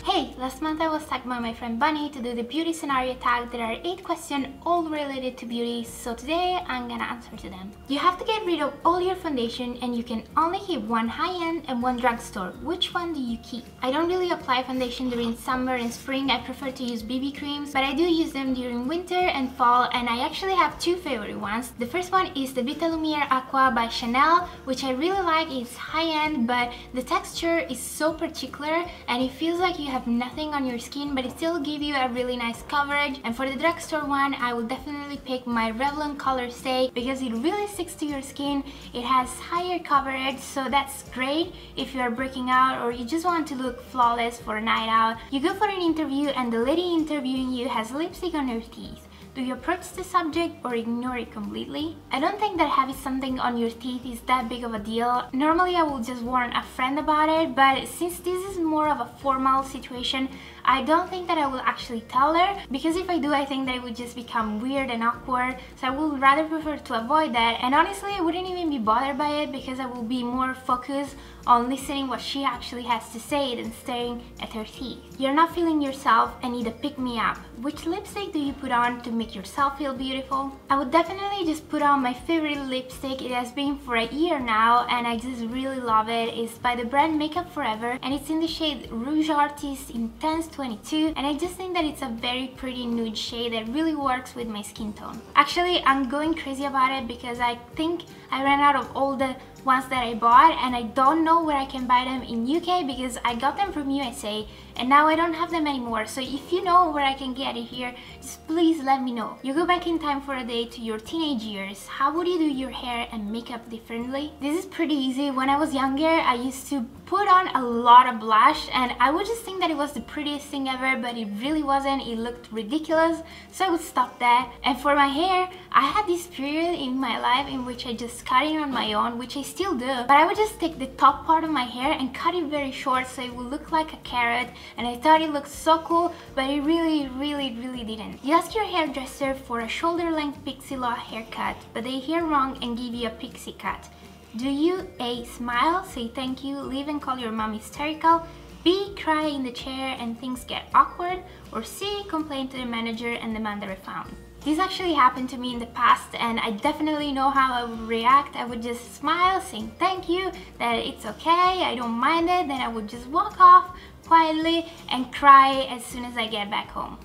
Hey, last month I was tagged by my friend Bunny to do the beauty scenario tag. There are 8 questions all related to beauty, so today I'm gonna answer to them. You have to get rid of all your foundation and you can only keep one high-end and one drugstore. Which one do you keep? I don't really apply foundation during summer and spring. I prefer to use BB creams, but I do use them during winter and fall, and I actually have 2 favorite ones. The first one is the Vita Lumiere Aqua by Chanel, which I really like. It's high-end, but the texture is so particular and it feels like you have nothing on your skin, but it still gives you a really nice coverage. And for the drugstore one, I will definitely pick my Revlon Color Stay because it really sticks to your skin. It has higher coverage, so that's great if you are breaking out or you just want to look flawless for a night out. You go for an interview and the lady interviewing you has lipstick on her teeth. Do you approach the subject or ignore it completely? I don't think that having something on your teeth is that big of a deal. Normally I will just warn a friend about it, but since this is more of a formal situation, I don't think that I will actually tell her, because if I do, I think that it would just become weird and awkward, so I would rather prefer to avoid that. And honestly, I wouldn't even be bothered by it because I will be more focused on listening what she actually has to say than staring at her teeth. You're not feeling yourself and need a pick-me-up. Which lipstick do you put on to make yourself feel beautiful? I would definitely just put on my favorite lipstick. It has been for a year now and I just really love it. It's by the brand Makeup Forever and it's in the shade Rouge Artist Intense 22, and I just think that it's a very pretty nude shade that really works with my skin tone. Actually, I'm going crazy about it because I think I ran out of all the ones that I bought and I don't know where I can buy them in UK because I got them from USA and now I don't have them anymore. So if you know where I can get it here, just please let me know. You go back in time for a day to your teenage years. How would you do your hair and makeup differently? This is pretty easy. When I was younger, I used to put on a lot of blush and I would just think that it was the prettiest thing ever, but it really wasn't. It looked ridiculous, so I would stop that. And for my hair, I had this period in my life in which I just cut it on my own, which I still do, but I would just take the top part of my hair and cut it very short so it would look like a carrot, and I thought it looked so cool, but it really didn't. You ask your hairdresser for a shoulder length pixie law haircut, but they hear wrong and give you a pixie cut. Do you A. Smile, say thank you, leave and call your mom hysterical, B. Cry in the chair and things get awkward, or C. Complain to the manager and demand a refund? This actually happened to me in the past and I definitely know how I would react. I would just smile, saying thank you, that it's okay, I don't mind it, then I would just walk off quietly and cry as soon as I get back home.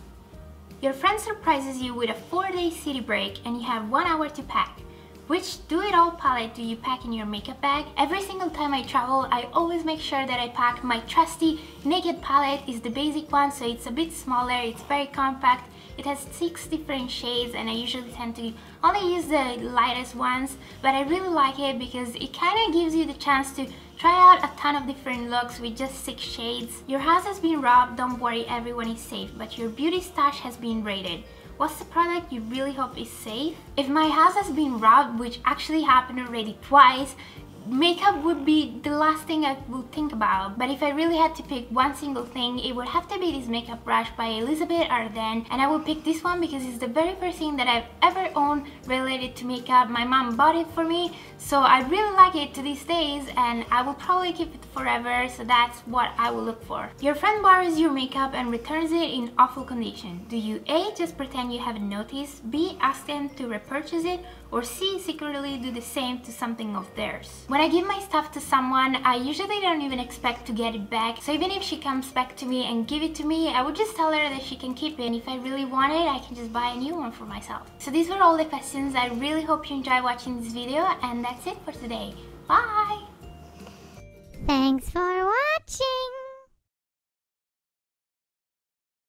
Your friend surprises you with a 4-day city break and you have 1 hour to pack. Which do-it-all palette do you pack in your makeup bag? Every single time I travel, I always make sure that I pack my trusty Naked palette. Is the basic one, so it's a bit smaller, it's very compact. It has 6 different shades and I usually tend to only use the lightest ones, but I really like it because it kind of gives you the chance to try out a ton of different looks with just 6 shades. Your house has been robbed, don't worry, everyone is safe, but your beauty stash has been raided. What's the product you really hope is safe? If my house has been robbed, which actually happened already twice, makeup would be the last thing I would think about. But if I really had to pick one single thing, it would have to be this makeup brush by Elizabeth Arden, and I would pick this one because it's the very first thing that I've ever owned related to makeup. My mom bought it for me, so I really like it to these days and I will probably keep it forever, so that's what I will look for. Your friend borrows your makeup and returns it in awful condition. Do you A. just pretend you haven't noticed, B. ask them to repurchase it, or C. secretly do the same to something of theirs? When I give my stuff to someone, I usually don't even expect to get it back, so even if she comes back to me and give it to me, I would just tell her that she can keep it, and if I really want it, I can just buy a new one for myself. So these were all the questions. I really hope you enjoy watching this video, and that's it for today. Bye! Thanks for watching!